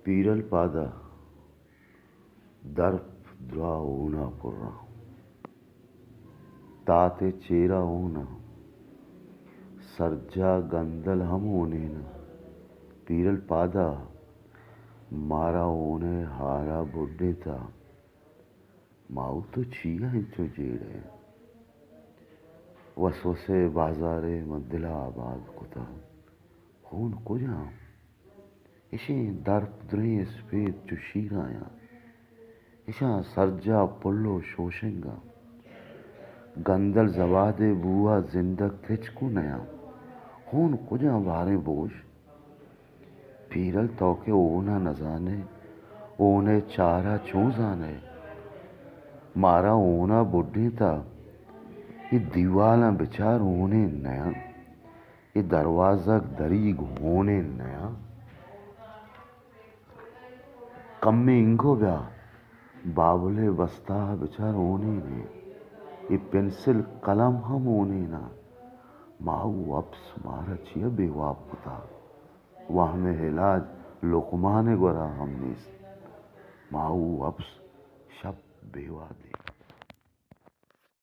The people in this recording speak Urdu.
پیرل پادا درف درا اونا پرا تاتے چیرا اونا سرجا گندل ہم اونے پیرل پادا مارا اونے ہارا بڈے تا ماؤ تو چیا انچو جیڑے وسوسے بازارے مدلا آباد کتا خون کجا اشیں درپ دریں سپید چو شیرایا اشاں سرجا پلو شوشنگا گندل زوادے بوا زندگ تھچ کو نیا خون کجا بارے بوش پیرل توکے اونا نزانے اونے چارا چوں زانے مارا اونا بڈھے تا یہ دیوالاں بچار اونے نیا یہ دروازہ دریگ ہونے نیا کمے انگو بیا بابلے وسطا بچار اونے نے یہ پنسل قلم ہم اونے نا ماؤ اپس مارا چیا بے واب کتا وہ ہمیں علاج لقمان گورا ہم نیست ماؤ اپس شب بے وادے